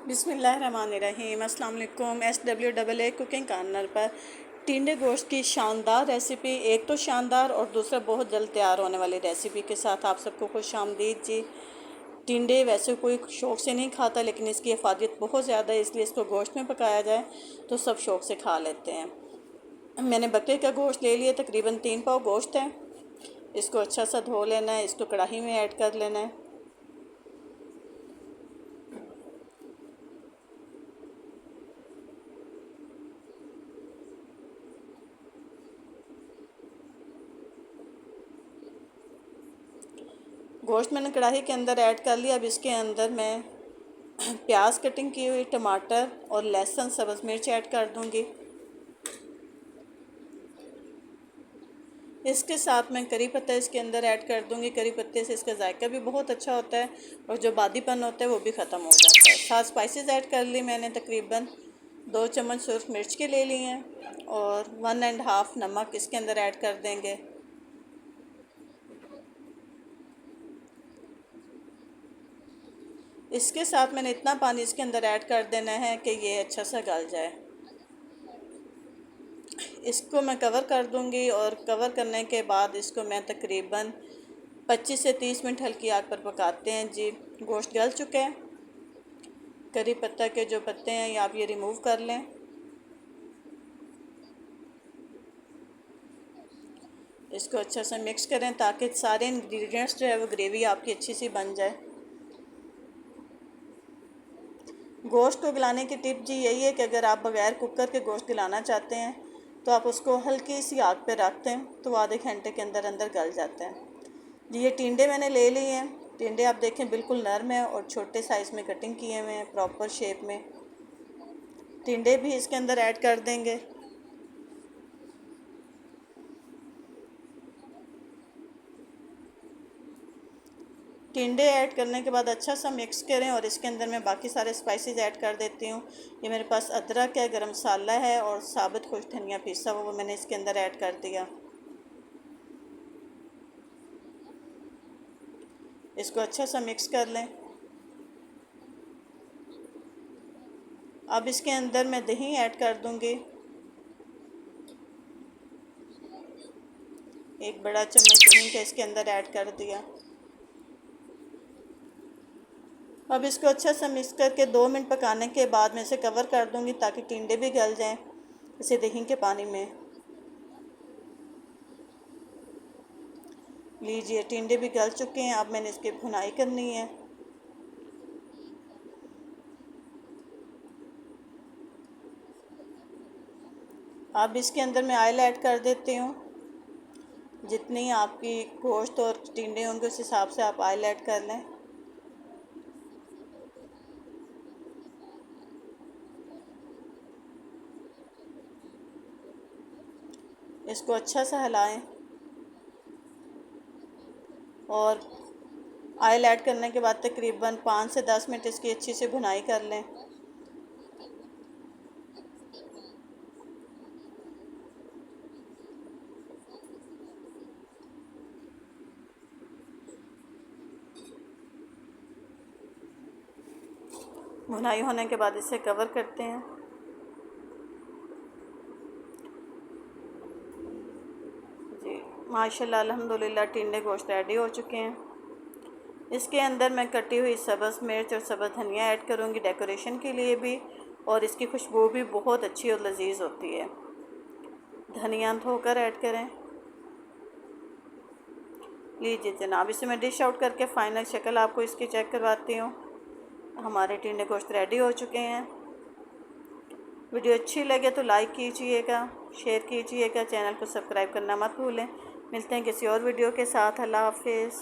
बिस्मिल्लाहिर्रहमानिर्रहीम। अस्सलाम वालेकुम। SWAA कुकिंग कार्नर पर टिंडे गोश्त की शानदार रेसिपी, एक तो शानदार और दूसरा बहुत जल्द तैयार होने वाली रेसिपी के साथ आप सबको खुश आमदीद जी। टिंडे वैसे कोई शौक़ से नहीं खाता, लेकिन इसकी अफादियत बहुत ज़्यादा है, इसलिए इसको गोश्त में पकाया जाए तो सब शौक़ से खा लेते हैं। मैंने बकरे का गोश्त ले लिया, तकरीबन 3 पाव गोश्त है। इसको अच्छा सा धो लेना है, इसको कढ़ाई में ऐड कर लेना है। गोश्त मैंने कढ़ाई के अंदर ऐड कर लिया। अब इसके अंदर मैं प्याज कटिंग की हुई, टमाटर और लहसुन, सब्ज़ मिर्च ऐड कर दूंगी। इसके साथ मैं करी पत्ता इसके अंदर ऐड कर दूंगी। करी पत्ते से इसका जायका भी बहुत अच्छा होता है और जो बादीपन होता है वो भी ख़त्म हो जाता है। 7 स्पाइसेस ऐड कर ली मैंने, तकरीबन 2 चम्मच सुर्ख मिर्च के ले लिए हैं और 1.5 नमक इसके अंदर ऐड कर देंगे। इसके साथ मैंने इतना पानी इसके अंदर ऐड कर देना है कि ये अच्छा सा गल जाए। इसको मैं कवर कर दूंगी और कवर करने के बाद इसको मैं तकरीबन 25 से 30 मिनट हल्की आग पर पकाते हैं जी। गोश्त गल चुका है। करी पत्ता के जो पत्ते हैं ये आप ये रिमूव कर लें। इसको अच्छा सा मिक्स करें ताकि सारे इंग्रेडिएंट्स जो है वो ग्रेवी आपकी अच्छी सी बन जाए। गोश्त को गलाने की टिप जी यही है कि अगर आप बग़ैर कुकर के गोश्त गलाना चाहते हैं तो आप उसको हल्की सी आग पे रख दें तो आधे घंटे के अंदर अंदर गल जाते हैं जी। ये टिंडे मैंने ले लिए हैं। टिंडे आप देखें बिल्कुल नरम है और छोटे साइज़ में कटिंग किए हुए हैं, प्रॉपर शेप में। टिंडे भी इसके अंदर ऐड कर देंगे। टिंडे ऐड करने के बाद अच्छा सा मिक्स करें और इसके अंदर मैं बाकी सारे स्पाइसेस ऐड कर देती हूँ। ये मेरे पास अदरक है, गरम मसाला है और साबुत खुश धनिया पीसा हुआ वो मैंने इसके अंदर ऐड कर दिया। इसको अच्छा सा मिक्स कर लें। अब इसके अंदर मैं दही ऐड कर दूँगी। 1 बड़ा चम्मच दही का इसके अंदर ऐड कर दिया। अब इसको अच्छा सा मिक्स करके 2 मिनट पकाने के बाद मैं इसे कवर कर दूंगी ताकि टिंडे भी गल जाएं इसे दही के पानी में। लीजिए टिंडे भी गल चुके हैं। अब मैंने इसकी भुनाई करनी है। अब इसके अंदर मैं ऑयल ऐड कर देती हूँ। जितनी आपकी गोश्त और टिंडे होंगे उस हिसाब से आप ऑयल ऐड कर लें। इसको अच्छा सा हिलाएं और ऑयल ऐड करने के बाद तकरीबन 5 से 10 मिनट इसकी अच्छी से भुनाई कर लें। भुनाई होने के बाद इसे कवर करते हैं। जी माशाल्लाह अल्हम्दुलिल्लाह टिंडे गोश्त रेडी हो चुके हैं। इसके अंदर मैं कटी हुई सब्ज़ मिर्च और सब्ज़ धनिया ऐड करूँगी डेकोरेशन के लिए भी, और इसकी खुशबू भी बहुत अच्छी और लजीज होती है। धनिया धोकर ऐड करें। लीजिए जनाब, इसे मैं डिश आउट करके फ़ाइनल शक्ल आपको इसकी चेक करवाती हूँ। हमारे टिंडे गोश्त रेडी हो चुके हैं। वीडियो अच्छी लगे तो लाइक कीजिएगा, शेयर कीजिएगा, चैनल को सब्सक्राइब करना मत भूलें। मिलते हैं किसी और वीडियो के साथ। अल्लाह हाफिज़।